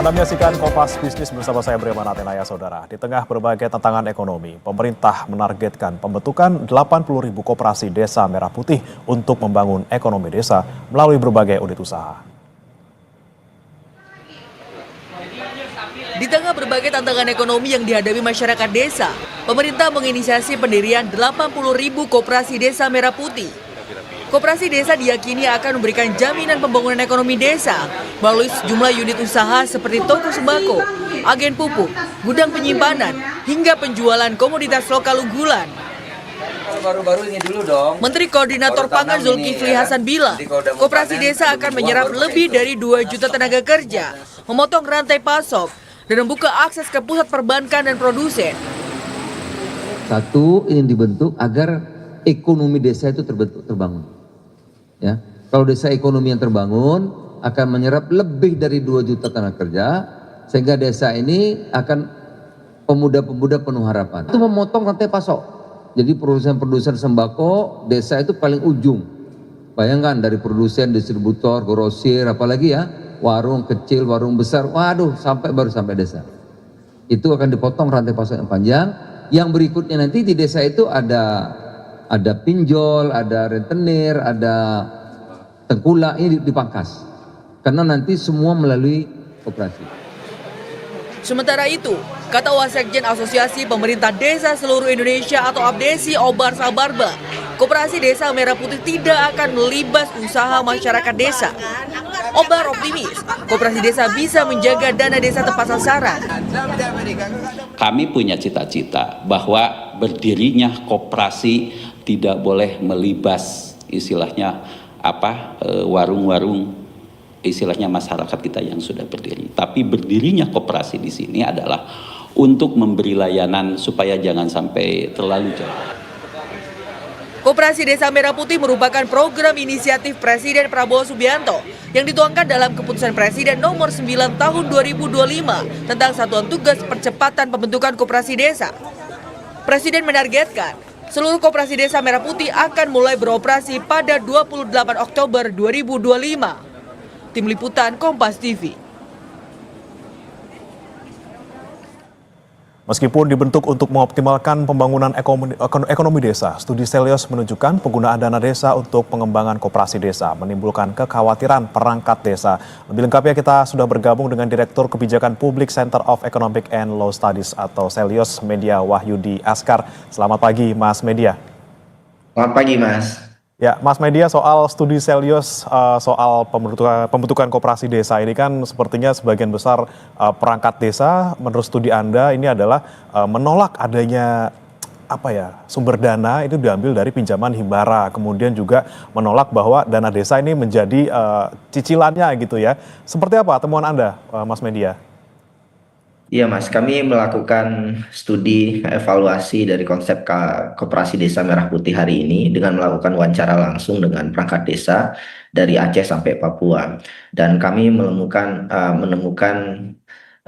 Anda menyaksikan Kompas Bisnis bersama saya Breman Atenaya, Saudara. Di tengah berbagai tantangan ekonomi, pemerintah menargetkan pembentukan 80.000 koperasi desa merah putih untuk membangun ekonomi desa melalui berbagai unit usaha. Di tengah berbagai tantangan ekonomi yang dihadapi masyarakat desa, pemerintah menginisiasi pendirian 80.000 koperasi desa merah putih. Koperasi desa diyakini akan memberikan jaminan pembangunan ekonomi desa melalui sejumlah unit usaha seperti toko sembako, agen pupuk, gudang penyimpanan, hingga penjualan komoditas lokal unggulan. Baru-baru ini dulu dong. Menteri Koordinator Pangan Zulkifli Hasan bilang, koperasi desa akan menyerap lebih dari 2 juta tenaga kerja, memotong rantai pasok, dan membuka akses ke pusat perbankan dan produsen. Satu, ini dibentuk agar ekonomi desa itu terbangun. Ya, kalau desa ekonomi yang terbangun akan menyerap lebih dari 2 juta tenaga kerja, sehingga desa ini akan pemuda-pemuda penuh harapan. Itu memotong rantai pasok. Jadi produsen-produsen sembako desa itu paling ujung. Bayangkan dari produsen, distributor, grosir, apalagi ya, warung kecil, warung besar, waduh, baru sampai desa. Itu akan dipotong rantai pasok yang panjang. Yang berikutnya nanti di desa itu ada pinjol, ada rentenir, ada tengkulak, ini dipangkas. Karena nanti semua melalui koperasi. Sementara itu, kata Wasekjen Asosiasi Pemerintah Desa Seluruh Indonesia atau APDESI Obar Sabarba, koperasi desa merah putih tidak akan melibas usaha masyarakat desa. Obar optimis, koperasi desa bisa menjaga dana desa tepat sasaran. Kami punya cita-cita bahwa berdirinya koperasi tidak boleh melibas istilahnya warung-warung istilahnya masyarakat kita yang sudah berdiri. Tapi berdirinya koperasi di sini adalah untuk memberi layanan supaya jangan sampai terlalu jauh. Koperasi Desa Merah Putih merupakan program inisiatif Presiden Prabowo Subianto yang dituangkan dalam Keputusan Presiden Nomor 9 Tahun 2025 tentang Satuan Tugas Percepatan Pembentukan Koperasi Desa. Presiden menargetkan seluruh koperasi Desa Merah Putih akan mulai beroperasi pada 28 Oktober 2025. Tim Liputan Kompas TV. Meskipun dibentuk untuk mengoptimalkan pembangunan ekonomi desa, studi Selyos menunjukkan penggunaan dana desa untuk pengembangan koperasi desa menimbulkan kekhawatiran perangkat desa. Lebih lengkapnya kita sudah bergabung dengan Direktur Kebijakan Publik Center of Economic and Law Studies atau Selyos Media Wahyudi Askar. Selamat pagi Mas Media. Selamat pagi Mas. Ya, Mas Media, soal studi Selyos soal pembentukan koperasi desa ini kan sepertinya sebagian besar perangkat desa menurut studi Anda ini adalah menolak adanya sumber dana itu diambil dari pinjaman himbara, kemudian juga menolak bahwa dana desa ini menjadi cicilannya gitu ya. Seperti apa temuan Anda, Mas Media? Iya Mas, kami melakukan studi evaluasi dari konsep koperasi desa merah putih hari ini dengan melakukan wawancara langsung dengan perangkat desa dari Aceh sampai Papua. Dan kami menemukan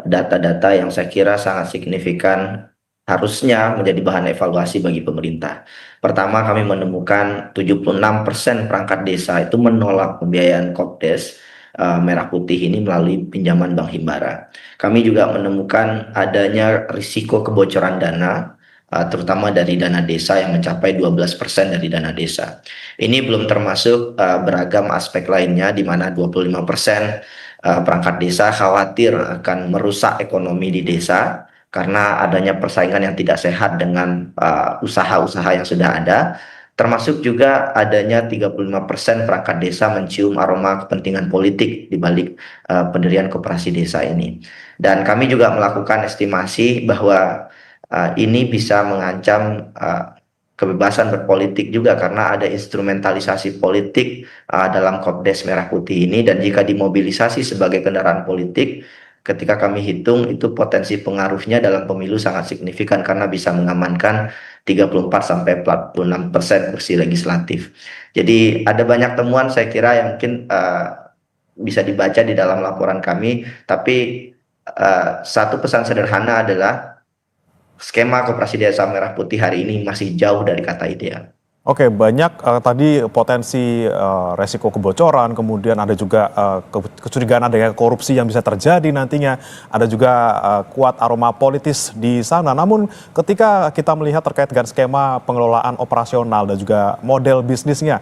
data-data yang saya kira sangat signifikan harusnya menjadi bahan evaluasi bagi pemerintah. Pertama, kami menemukan 76% perangkat desa itu menolak pembiayaan Kopdes merah putih ini melalui pinjaman bank himbara. Kami juga menemukan adanya risiko kebocoran dana, terutama dari dana desa yang mencapai 12% dari dana desa. Ini belum termasuk beragam aspek lainnya di mana 25% perangkat desa khawatir akan merusak ekonomi di desa karena adanya persaingan yang tidak sehat dengan usaha-usaha yang sudah ada. Termasuk juga adanya 35% perangkat desa mencium aroma kepentingan politik di balik pendirian koperasi desa ini. Dan kami juga melakukan estimasi bahwa ini bisa mengancam kebebasan berpolitik juga karena ada instrumentalisasi politik dalam Kopdes Merah Putih ini, dan jika dimobilisasi sebagai kendaraan politik, ketika kami hitung itu potensi pengaruhnya dalam pemilu sangat signifikan karena bisa mengamankan 34-46% kursi legislatif. Jadi ada banyak temuan saya kira yang mungkin bisa dibaca di dalam laporan kami, tapi satu pesan sederhana adalah skema koperasi desa merah putih hari ini masih jauh dari kata ideal. Oke, banyak tadi potensi resiko kebocoran, kemudian ada juga kecurigaan adanya korupsi yang bisa terjadi nantinya, ada juga kuat aroma politis di sana. Namun ketika kita melihat terkait dengan skema pengelolaan operasional dan juga model bisnisnya,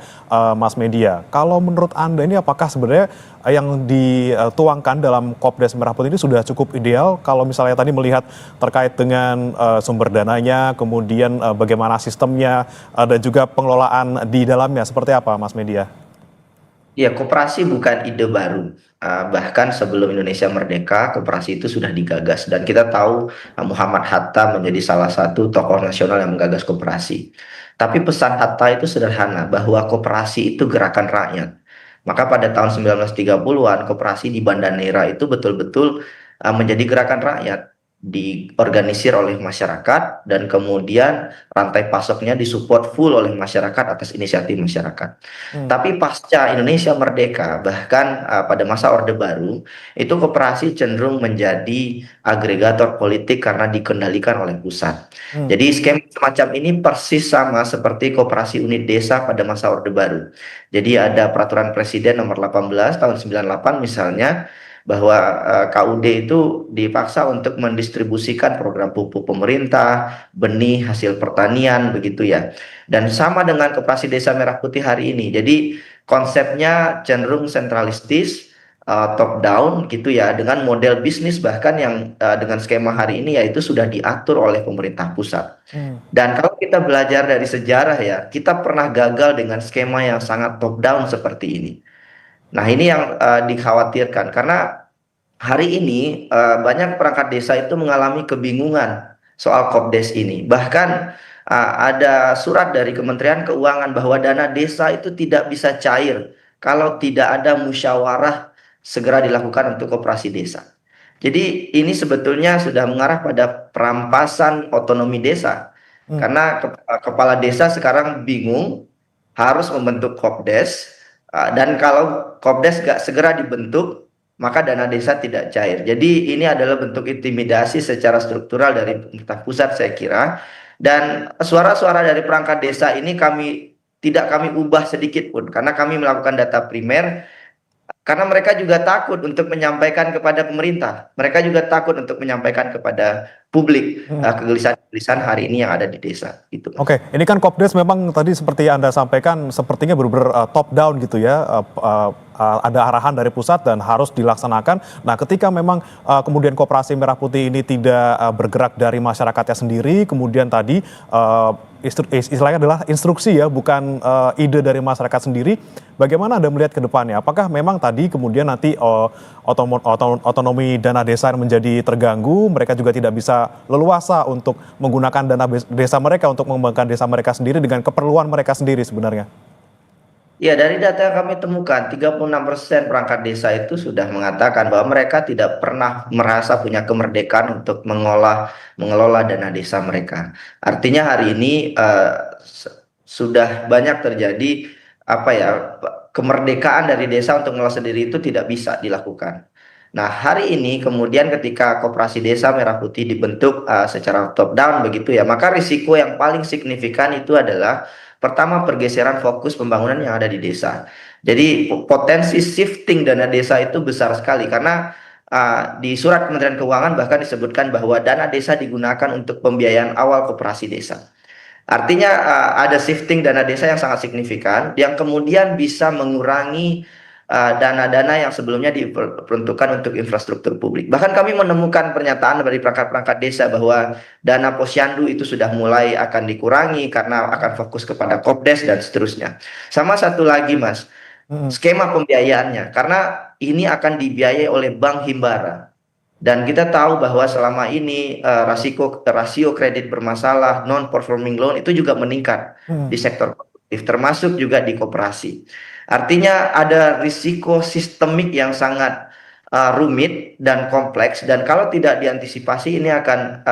Mas Media, kalau menurut Anda ini apakah sebenarnya yang dituangkan dalam Kopdes Merah Putih ini sudah cukup ideal kalau misalnya tadi melihat terkait dengan sumber dananya, kemudian bagaimana sistemnya, dan juga pengelolaan di dalamnya seperti apa, Mas Media? Ya, koperasi bukan ide baru. Bahkan sebelum Indonesia merdeka, koperasi itu sudah digagas. Dan kita tahu Muhammad Hatta menjadi salah satu tokoh nasional yang menggagas koperasi. Tapi pesan Hatta itu sederhana, bahwa koperasi itu gerakan rakyat. Maka pada tahun 1930-an, koperasi di Banda Neira itu betul-betul menjadi gerakan rakyat. Diorganisir oleh masyarakat dan kemudian rantai pasoknya disupport full oleh masyarakat atas inisiatif masyarakat. Tapi pasca Indonesia merdeka, bahkan pada masa Orde Baru, itu koperasi cenderung menjadi agregator politik karena dikendalikan oleh pusat. Jadi skema semacam ini persis sama seperti koperasi unit desa pada masa Orde Baru. Jadi ada peraturan Presiden nomor 18 tahun 98 misalnya, bahwa KUD itu dipaksa untuk mendistribusikan program pupuk pemerintah, benih hasil pertanian, begitu ya. Dan sama dengan Koperasi Desa Merah Putih hari ini. Jadi konsepnya cenderung sentralistis, top down gitu ya, dengan model bisnis bahkan yang dengan skema hari ini yaitu sudah diatur oleh pemerintah pusat. Dan kalau kita belajar dari sejarah ya, kita pernah gagal dengan skema yang sangat top down seperti ini. Nah, ini yang dikhawatirkan karena hari ini banyak perangkat desa itu mengalami kebingungan soal Kopdes ini. Bahkan ada surat dari Kementerian Keuangan bahwa dana desa itu tidak bisa cair kalau tidak ada musyawarah segera dilakukan untuk koperasi desa. Jadi ini sebetulnya sudah mengarah pada perampasan otonomi desa. Karena kepala desa sekarang bingung harus membentuk Kopdes. Dan kalau Kopdes gak segera dibentuk, maka dana desa tidak cair. Jadi ini adalah bentuk intimidasi secara struktural dari pemerintah pusat saya kira. Dan suara-suara dari perangkat desa ini tidak kami ubah sedikit pun. Karena kami melakukan data primer. Karena mereka juga takut untuk menyampaikan kepada pemerintah. Mereka juga takut untuk menyampaikan kepada publik kegelisahan-kegelisahan hari ini yang ada di desa. Gitu. Oke, ini kan Kopdes memang tadi seperti Anda sampaikan sepertinya benar-benar top down gitu ya. Ada arahan dari pusat dan harus dilaksanakan. Nah, ketika memang kemudian Koperasi Merah Putih ini tidak bergerak dari masyarakatnya sendiri, kemudian tadi istilahnya adalah instruksi ya, bukan ide dari masyarakat sendiri. Bagaimana Anda melihat ke depannya? Apakah memang tadi kemudian nanti otonomi dana desa menjadi terganggu, mereka juga tidak bisa leluasa untuk menggunakan dana desa mereka untuk mengembangkan desa mereka sendiri dengan keperluan mereka sendiri sebenarnya? Ya, dari data yang kami temukan, 36% perangkat desa itu sudah mengatakan bahwa mereka tidak pernah merasa punya kemerdekaan untuk mengelola dana desa mereka. Artinya hari ini sudah banyak terjadi kemerdekaan dari desa untuk mengelola sendiri itu tidak bisa dilakukan. Nah, hari ini kemudian ketika Koperasi Desa Merah Putih dibentuk secara top down begitu ya, maka risiko yang paling signifikan itu adalah pertama, pergeseran fokus pembangunan yang ada di desa. Jadi potensi shifting dana desa itu besar sekali karena di surat Kementerian Keuangan bahkan disebutkan bahwa dana desa digunakan untuk pembiayaan awal koperasi desa. Artinya ada shifting dana desa yang sangat signifikan yang kemudian bisa mengurangi dana-dana yang sebelumnya diperuntukkan untuk infrastruktur publik. Bahkan kami menemukan pernyataan dari perangkat-perangkat desa bahwa dana posyandu itu sudah mulai akan dikurangi karena akan fokus kepada Kopdes dan seterusnya. Sama satu lagi Mas, skema pembiayaannya, karena ini akan dibiayai oleh Bank Himbara. Dan kita tahu bahwa selama ini rasio kredit bermasalah, non-performing loan itu juga meningkat di sektor produktif, termasuk juga di koperasi. Artinya ada risiko sistemik yang sangat rumit dan kompleks, dan kalau tidak diantisipasi ini akan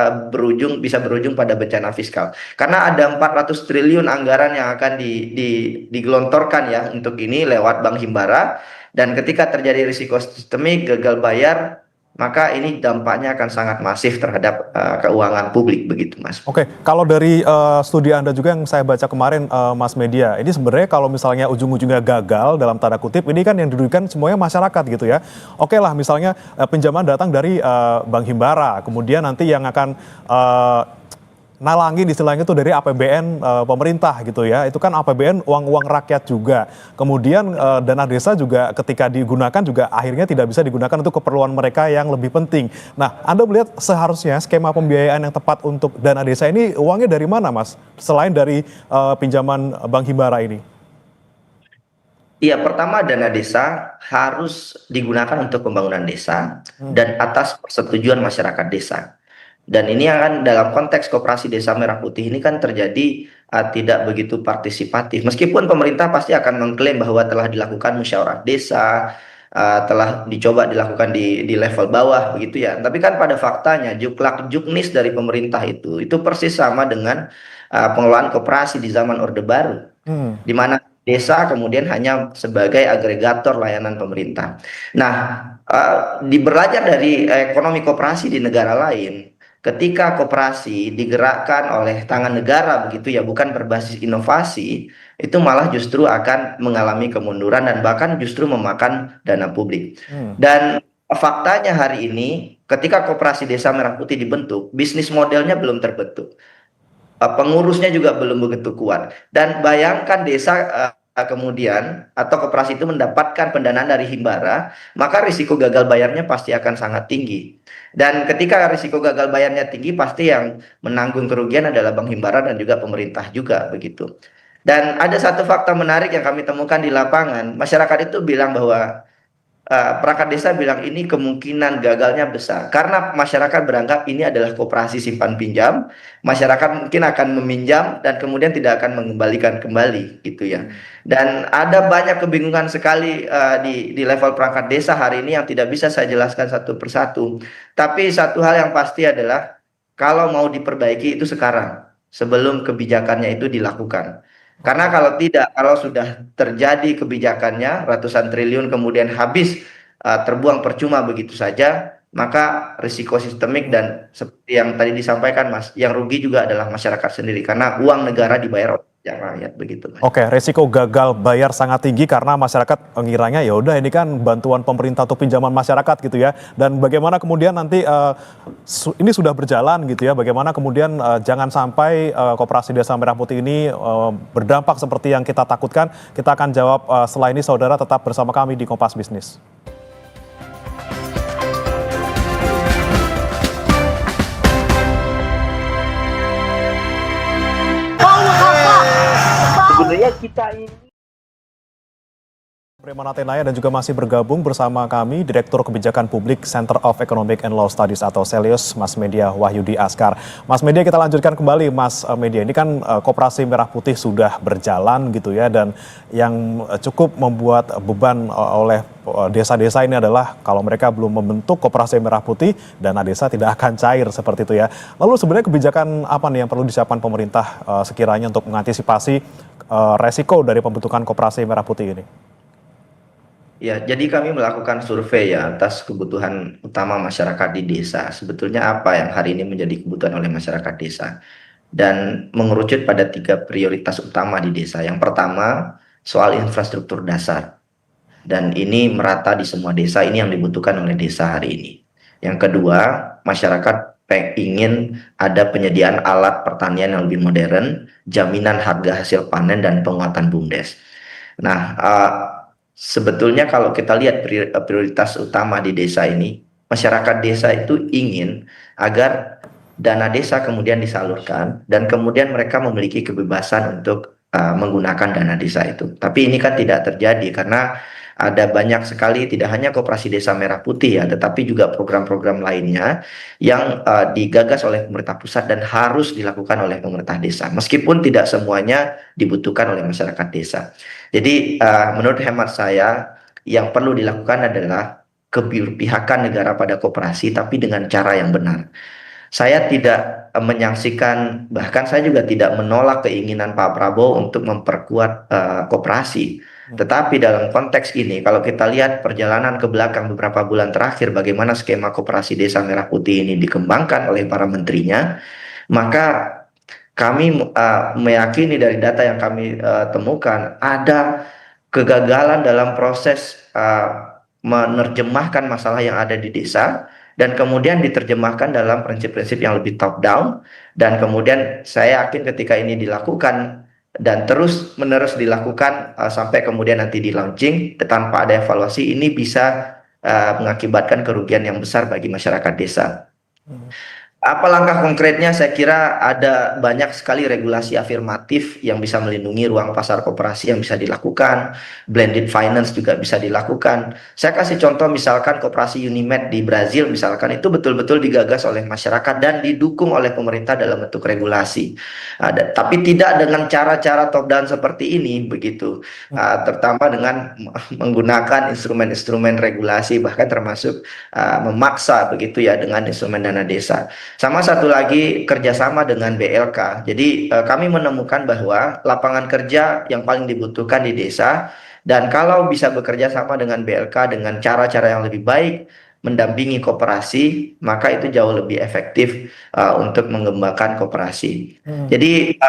bisa berujung pada bencana fiskal. Karena ada 400 triliun anggaran yang akan digelontorkan ya untuk ini lewat Bank Himbara, dan ketika terjadi risiko sistemik gagal bayar, maka ini dampaknya akan sangat masif terhadap keuangan publik begitu, Mas. Oke, kalau dari studi Anda juga yang saya baca kemarin, Mas Media, ini sebenarnya kalau misalnya ujung-ujungnya gagal dalam tanda kutip, ini kan yang dirugikan semuanya masyarakat gitu ya. Oke lah, misalnya pinjaman datang dari Bank Himbara, kemudian nanti yang akan nalangin istilahnya itu dari APBN pemerintah gitu ya. Itu kan APBN uang-uang rakyat juga. Kemudian dana desa juga ketika digunakan juga akhirnya tidak bisa digunakan untuk keperluan mereka yang lebih penting. Nah, Anda melihat seharusnya skema pembiayaan yang tepat untuk dana desa ini uangnya dari mana, Mas? Selain dari pinjaman Bank Himbara ini. Iya, pertama dana desa harus digunakan untuk pembangunan desa dan atas persetujuan masyarakat desa. Dan ini akan dalam konteks Koperasi Desa Merah Putih ini kan terjadi tidak begitu partisipatif. Meskipun pemerintah pasti akan mengklaim bahwa telah dilakukan musyawarah desa, telah dicoba dilakukan di level bawah begitu ya. Tapi kan pada faktanya juklak juknis dari pemerintah itu persis sama dengan pengelolaan koperasi di zaman Orde Baru, Hmm. di mana desa kemudian hanya sebagai agregator layanan pemerintah. Nah, belajar dari ekonomi koperasi di negara lain, ketika koperasi digerakkan oleh tangan negara begitu ya, bukan berbasis inovasi, itu malah justru akan mengalami kemunduran dan bahkan justru memakan dana publik. Hmm. Dan faktanya hari ini, ketika Koperasi Desa Merah Putih dibentuk, bisnis modelnya belum terbentuk, pengurusnya juga belum begitu kuat. Dan bayangkan desa kemudian atau koperasi itu mendapatkan pendanaan dari Himbara, maka risiko gagal bayarnya pasti akan sangat tinggi. Dan ketika risiko gagal bayarnya tinggi, pasti yang menanggung kerugian adalah Bank Himbara dan juga pemerintah juga begitu. Dan ada satu fakta menarik yang kami temukan di lapangan, masyarakat itu bilang bahwa perangkat desa bilang ini kemungkinan gagalnya besar karena masyarakat beranggap ini adalah koperasi simpan pinjam, masyarakat mungkin akan meminjam dan kemudian tidak akan mengembalikan kembali gitu ya. Dan ada banyak kebingungan sekali di level perangkat desa hari ini yang tidak bisa saya jelaskan satu persatu. Tapi satu hal yang pasti adalah kalau mau diperbaiki itu sekarang sebelum kebijakannya itu dilakukan. Karena kalau tidak, kalau sudah terjadi kebijakannya ratusan triliun kemudian habis terbuang percuma begitu saja, maka risiko sistemik dan seperti yang tadi disampaikan Mas, yang rugi juga adalah masyarakat sendiri karena uang negara dibayar oleh rakyat begitu Mas. Oke, resiko gagal bayar sangat tinggi karena masyarakat ngiranya ya udah ini kan bantuan pemerintah atau pinjaman masyarakat gitu ya. Dan bagaimana kemudian nanti ini sudah berjalan gitu ya. Bagaimana kemudian jangan sampai Koperasi Desa Merah Putih ini berdampak seperti yang kita takutkan. Kita akan jawab setelah ini, saudara tetap bersama kami di Kompas Bisnis. Sebenarnya kita ini Premana Tenaya dan juga masih bergabung bersama kami Direktur Kebijakan Publik Center of Economic and Law Studies atau Celius, Mas Media Wahyudi Askar. Mas Media, kita lanjutkan kembali Mas Media. Ini kan Koperasi Merah Putih sudah berjalan gitu ya, dan yang cukup membuat beban oleh desa-desa ini adalah kalau mereka belum membentuk Koperasi Merah Putih, dana desa tidak akan cair seperti itu ya. Lalu sebenarnya kebijakan apa nih yang perlu disiapkan pemerintah sekiranya untuk mengantisipasi resiko dari pembentukan Koperasi Merah Putih ini? ya, jadi kami melakukan survei ya atas kebutuhan utama masyarakat di desa. Sebetulnya apa yang hari ini menjadi kebutuhan oleh masyarakat desa? Dan mengerucut pada 3 prioritas utama di desa. Yang pertama, soal infrastruktur dasar. Dan ini merata di semua desa, ini yang dibutuhkan oleh desa hari ini. Yang kedua, masyarakat ingin ada penyediaan alat pertanian yang lebih modern, jaminan harga hasil panen, dan penguatan BUMDes. Nah, sebetulnya kalau kita lihat prioritas utama di desa ini, masyarakat desa itu ingin agar dana desa kemudian disalurkan dan kemudian mereka memiliki kebebasan untuk menggunakan dana desa itu. Tapi ini kan tidak terjadi karena ada banyak sekali tidak hanya Koperasi Desa Merah Putih ya, tetapi juga program-program lainnya yang digagas oleh pemerintah pusat dan harus dilakukan oleh pemerintah desa. Meskipun tidak semuanya dibutuhkan oleh masyarakat desa. Jadi menurut hemat saya yang perlu dilakukan adalah keberpihakan negara pada koperasi tapi dengan cara yang benar. Saya tidak bahkan saya juga tidak menolak keinginan Pak Prabowo untuk memperkuat koperasi. Tetapi dalam konteks ini, kalau kita lihat perjalanan ke belakang beberapa bulan terakhir, bagaimana skema koperasi desa Merah Putih ini dikembangkan oleh para menterinya, maka kami meyakini dari data yang kami temukan ada kegagalan dalam proses menerjemahkan masalah yang ada di desa dan kemudian diterjemahkan dalam prinsip-prinsip yang lebih top down, dan kemudian saya yakin ketika ini dilakukan dan terus menerus dilakukan sampai kemudian nanti di launching tanpa ada evaluasi, ini bisa mengakibatkan kerugian yang besar bagi masyarakat desa. Apa langkah konkretnya? Saya kira ada banyak sekali regulasi afirmatif yang bisa melindungi ruang pasar koperasi yang bisa dilakukan, blended finance juga bisa dilakukan. Saya kasih contoh misalkan koperasi Unimed di Brazil misalkan, itu betul-betul digagas oleh masyarakat dan didukung oleh pemerintah dalam bentuk regulasi. Tapi tidak dengan cara-cara top down seperti ini begitu, terutama dengan menggunakan instrumen-instrumen regulasi, bahkan termasuk memaksa begitu ya dengan instrumen dana desa. Sama satu lagi, kerjasama dengan BLK. Jadi kami menemukan bahwa lapangan kerja yang paling dibutuhkan di desa, dan kalau bisa bekerja sama dengan BLK dengan cara-cara yang lebih baik, mendampingi koperasi, maka itu jauh lebih efektif untuk mengembangkan koperasi. Jadi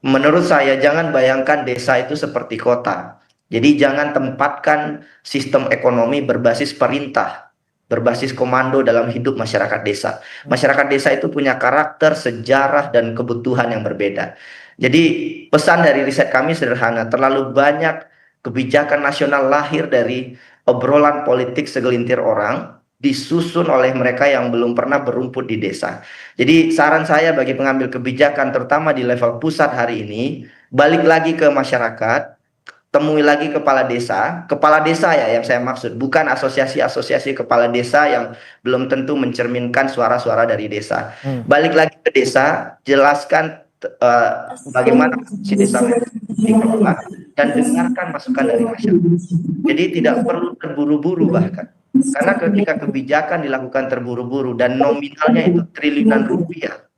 menurut saya jangan bayangkan desa itu seperti kota. Jadi jangan tempatkan sistem ekonomi berbasis perintah, berbasis komando dalam hidup masyarakat desa. Masyarakat desa itu punya karakter, sejarah, dan kebutuhan yang berbeda. Jadi pesan dari riset kami sederhana, terlalu banyak kebijakan nasional lahir dari obrolan politik segelintir orang, disusun oleh mereka yang belum pernah berumput di desa. Jadi saran saya bagi pengambil kebijakan, terutama di level pusat hari ini, balik lagi ke masyarakat, temui lagi kepala desa ya yang saya maksud, bukan asosiasi-asosiasi kepala desa yang belum tentu mencerminkan suara-suara dari desa. Balik lagi ke desa, jelaskan bagaimana si desa dikelola dan dengarkan masukan dari masyarakat. Jadi tidak perlu terburu-buru bahkan. Karena ketika kebijakan dilakukan terburu-buru dan nominalnya itu triliunan rupiah,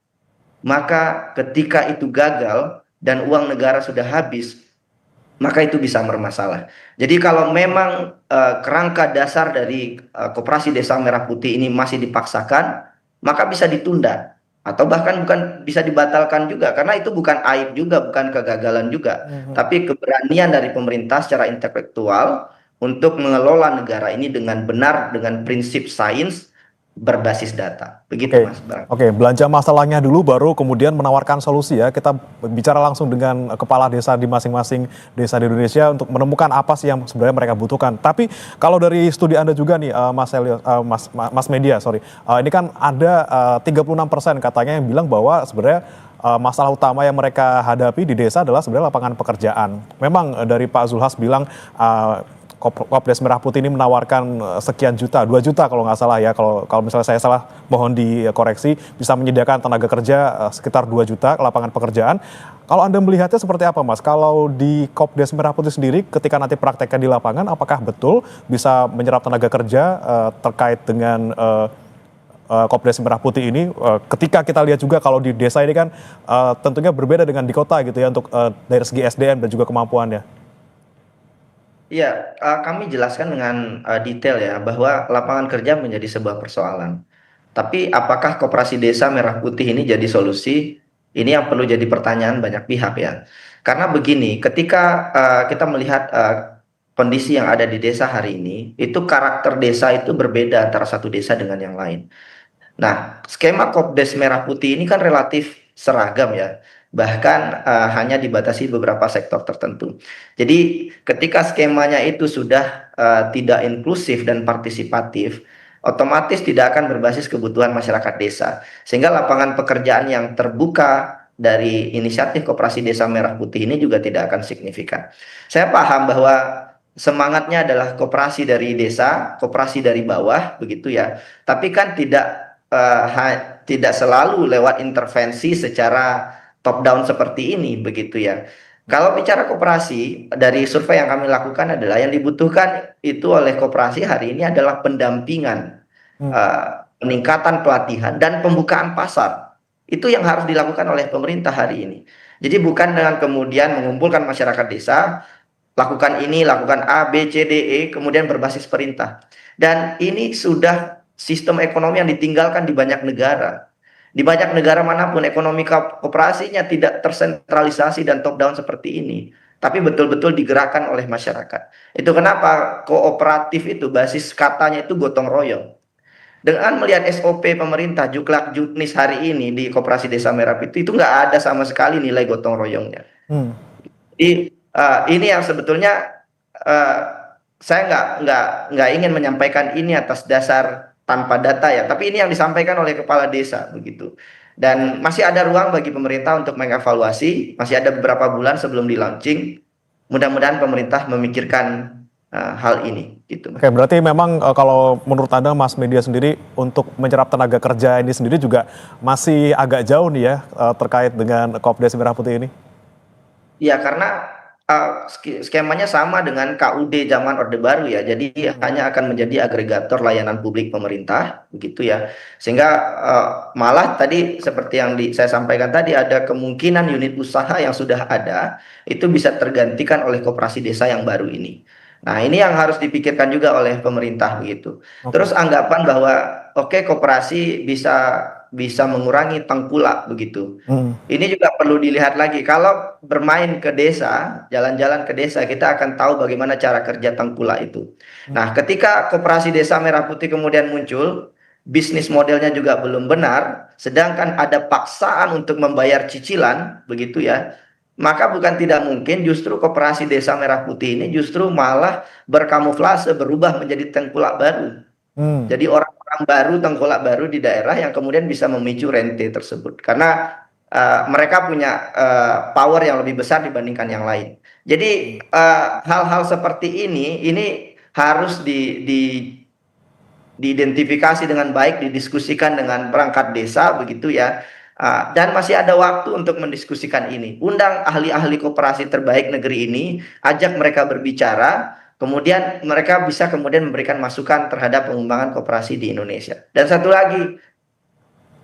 maka ketika itu gagal dan uang negara sudah habis, maka itu bisa bermasalah. Jadi kalau memang kerangka dasar dari koperasi desa Merah Putih ini masih dipaksakan, maka bisa ditunda atau bahkan bukan bisa dibatalkan juga, karena itu bukan aib juga, bukan kegagalan juga, tapi keberanian dari pemerintah secara intelektual untuk mengelola negara ini dengan benar, dengan prinsip sains berbasis data. Begitu Mas Bang. Oke, belanja masalahnya dulu baru kemudian menawarkan solusi ya. Kita bicara langsung dengan kepala desa di masing-masing desa di Indonesia untuk menemukan apa sih yang sebenarnya mereka butuhkan. Tapi kalau dari studi Anda juga nih Mas Media, ini kan ada 36% katanya yang bilang bahwa sebenarnya masalah utama yang mereka hadapi di desa adalah sebenarnya lapangan pekerjaan. Memang dari Pak Zulhas bilang Kopdes Merah Putih ini menawarkan sekian juta, 2 juta kalau nggak salah ya, kalau misalnya saya salah mohon dikoreksi, bisa menyediakan tenaga kerja sekitar 2 juta lapangan pekerjaan. Kalau Anda melihatnya seperti apa Mas? Kalau di Kopdes Merah Putih sendiri ketika nanti prakteknya di lapangan, apakah betul bisa menyerap tenaga kerja terkait dengan Kopdes Merah Putih ini? Ketika kita lihat juga kalau di desa ini kan tentunya berbeda dengan di kota gitu ya, untuk dari segi SDM dan juga kemampuannya. Ya, kami jelaskan dengan detail ya bahwa lapangan kerja menjadi sebuah persoalan. Tapi apakah koperasi desa Merah Putih ini jadi solusi? Ini yang perlu jadi pertanyaan banyak pihak ya. Karena begini, ketika kita melihat kondisi yang ada di desa hari ini, itu karakter desa itu berbeda antara satu desa dengan yang lain. Nah, skema Kopdes Merah Putih ini kan relatif seragam ya, bahkan hanya dibatasi beberapa sektor tertentu. Jadi ketika skemanya itu sudah tidak inklusif dan partisipatif, otomatis tidak akan berbasis kebutuhan masyarakat desa. Sehingga lapangan pekerjaan yang terbuka dari inisiatif Koperasi Desa Merah Putih ini juga tidak akan signifikan. Saya paham bahwa semangatnya adalah koperasi dari desa, koperasi dari bawah, begitu ya. Tapi kan tidak selalu lewat intervensi secara top down seperti ini, begitu ya. Kalau bicara koperasi, dari survei yang kami lakukan adalah yang dibutuhkan itu oleh koperasi hari ini adalah pendampingan, peningkatan pelatihan dan pembukaan pasar. Itu yang harus dilakukan oleh pemerintah hari ini. Jadi bukan dengan kemudian mengumpulkan masyarakat desa, lakukan ini, lakukan A, B, C, D, E, kemudian berbasis perintah. Dan ini sudah sistem ekonomi yang ditinggalkan di banyak negara. Di banyak negara manapun ekonomi koperasinya tidak tersentralisasi dan top down seperti ini, tapi betul-betul digerakkan oleh masyarakat. Itu kenapa kooperatif itu basis katanya itu gotong royong. Dengan melihat SOP pemerintah Juklak Juknis hari ini di Koperasi Desa Merah Putih itu nggak ada sama sekali nilai gotong royongnya. Hmm. Jadi ini yang sebetulnya eh, saya nggak ingin menyampaikan ini atas dasar tanpa data ya, tapi ini yang disampaikan oleh kepala desa begitu. Dan masih ada ruang bagi pemerintah untuk mengevaluasi, masih ada beberapa bulan sebelum di launching. Mudah-mudahan pemerintah memikirkan hal ini gitu. Oke, berarti memang kalau menurut Anda Mas Media sendiri untuk menyerap tenaga kerja ini sendiri juga masih agak jauh nih ya terkait dengan Kopdes Merah Putih ini? Ya karena skemanya sama dengan KUD zaman Orde Baru ya. Jadi hanya akan menjadi agregator layanan publik pemerintah begitu ya. Sehingga malah tadi seperti yang saya sampaikan tadi ada kemungkinan unit usaha yang sudah ada itu bisa tergantikan oleh koperasi desa yang baru ini. Nah, ini yang harus dipikirkan juga oleh pemerintah begitu. Terus anggapan bahwa oke koperasi bisa mengurangi tengkulak begitu. Ini juga perlu dilihat lagi. Kalau bermain ke desa, jalan-jalan ke desa, kita akan tahu bagaimana cara kerja tengkulak itu. Nah, ketika Koperasi Desa Merah Putih kemudian muncul, bisnis modelnya juga belum benar, sedangkan ada paksaan untuk membayar cicilan, begitu ya. Maka bukan tidak mungkin justru Koperasi Desa Merah Putih ini justru malah berkamuflase, berubah menjadi tengkulak baru. Jadi orang-orang baru, tengkulak baru di daerah yang kemudian bisa memicu rente tersebut. Karena mereka punya power yang lebih besar dibandingkan yang lain. Jadi hal-hal seperti ini harus diidentifikasi dengan baik, didiskusikan dengan perangkat desa begitu ya. Dan masih ada waktu untuk mendiskusikan ini. Undang ahli-ahli koperasi terbaik negeri ini, ajak mereka berbicara, kemudian mereka bisa kemudian memberikan masukan terhadap pengembangan koperasi di Indonesia. Dan satu lagi,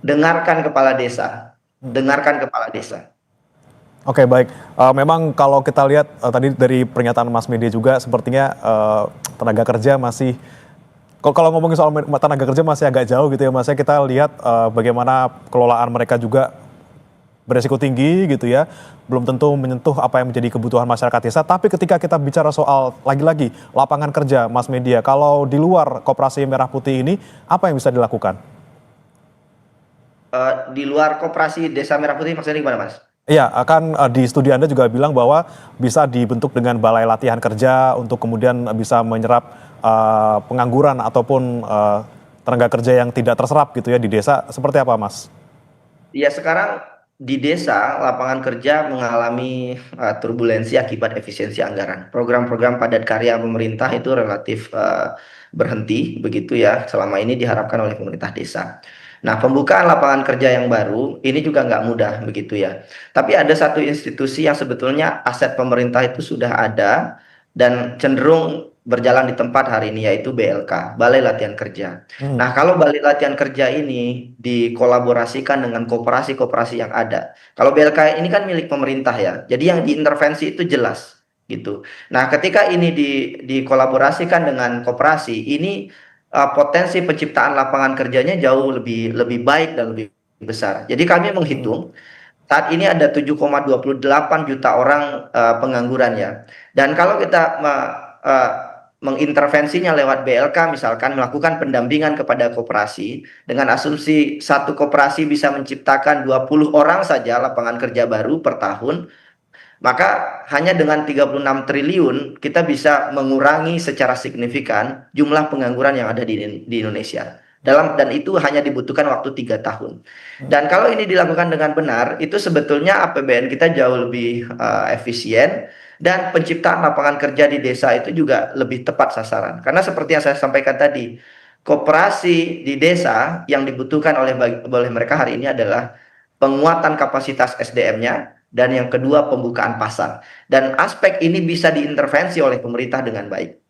dengarkan kepala desa. Dengarkan kepala desa. Oke, baik. Memang kalau kita lihat tadi dari pernyataan Mas Media juga sepertinya tenaga kerja masih, kalau ngomongin soal tenaga kerja masih agak jauh gitu ya Mas. Kita lihat bagaimana kelolaan mereka juga beresiko tinggi gitu ya. Belum tentu menyentuh apa yang menjadi kebutuhan masyarakat desa. Tapi ketika kita bicara soal lagi-lagi lapangan kerja Mas Media, kalau di luar Koperasi Merah Putih ini apa yang bisa dilakukan? Di luar Koperasi Desa Merah Putih maksudnya gimana Mas? Iya, akan di studi Anda juga bilang bahwa bisa dibentuk dengan balai latihan kerja untuk kemudian bisa menyerap pengangguran ataupun tenaga kerja yang tidak terserap gitu ya di desa. Seperti apa, Mas? Ya sekarang di desa lapangan kerja mengalami turbulensi akibat efisiensi anggaran. Program-program padat karya pemerintah itu relatif berhenti begitu ya. Selama ini diharapkan oleh pemerintah desa. Nah, pembukaan lapangan kerja yang baru ini juga nggak mudah begitu ya. Tapi ada satu institusi yang sebetulnya aset pemerintah itu sudah ada dan cenderung berjalan di tempat hari ini yaitu BLK, Balai Latihan Kerja. Nah, kalau Balai Latihan Kerja ini dikolaborasikan dengan koperasi-koperasi yang ada. Kalau BLK ini kan milik pemerintah ya. Jadi yang diintervensi itu jelas gitu. Nah, ketika ini dikolaborasikan dengan koperasi, ini potensi penciptaan lapangan kerjanya jauh lebih baik dan lebih besar. Jadi kami menghitung saat ini ada 7,28 juta orang pengangguran ya. Dan kalau kita mengintervensinya lewat BLK misalkan melakukan pendampingan kepada koperasi dengan asumsi satu koperasi bisa menciptakan 20 orang saja lapangan kerja baru per tahun. Maka hanya dengan 36 triliun kita bisa mengurangi secara signifikan jumlah pengangguran yang ada di Indonesia. Dan itu hanya dibutuhkan waktu 3 tahun. Dan kalau ini dilakukan dengan benar, itu sebetulnya APBN kita jauh lebih efisien dan penciptaan lapangan kerja di desa itu juga lebih tepat sasaran. Karena seperti yang saya sampaikan tadi, koperasi di desa yang dibutuhkan oleh mereka hari ini adalah penguatan kapasitas SDM-nya, dan yang kedua pembukaan pasar. Dan aspek ini bisa diintervensi oleh pemerintah dengan baik.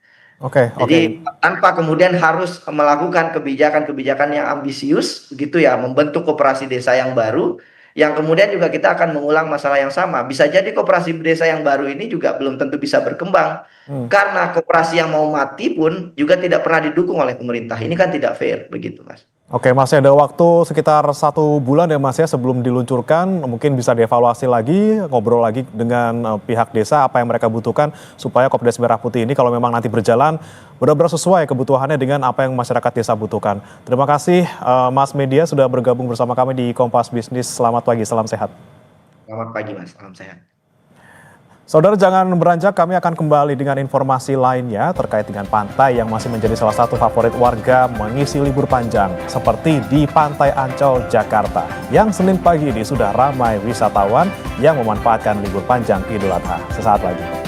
Jadi tanpa kemudian harus melakukan kebijakan-kebijakan yang ambisius, begitu ya, membentuk koperasi desa yang baru, yang kemudian juga kita akan mengulang masalah yang sama. Bisa jadi koperasi desa yang baru ini juga belum tentu bisa berkembang. Karena koperasi yang mau mati pun juga tidak pernah didukung oleh pemerintah. Ini kan tidak fair begitu, Mas. Oke, masih ada waktu sekitar 1 bulan ya Mas ya sebelum diluncurkan, mungkin bisa dievaluasi lagi, ngobrol lagi dengan pihak desa apa yang mereka butuhkan supaya Kopdes Merah Putih ini kalau memang nanti berjalan benar-benar sesuai kebutuhannya dengan apa yang masyarakat desa butuhkan. Terima kasih Mas Media sudah bergabung bersama kami di Kompas Bisnis. Selamat pagi, salam sehat. Selamat pagi, Mas. Salam sehat. Saudara jangan beranjak, kami akan kembali dengan informasi lainnya terkait dengan pantai yang masih menjadi salah satu favorit warga mengisi libur panjang seperti di Pantai Ancol, Jakarta yang Senin pagi ini sudah ramai wisatawan yang memanfaatkan libur panjang Idul Adha. Sesaat lagi.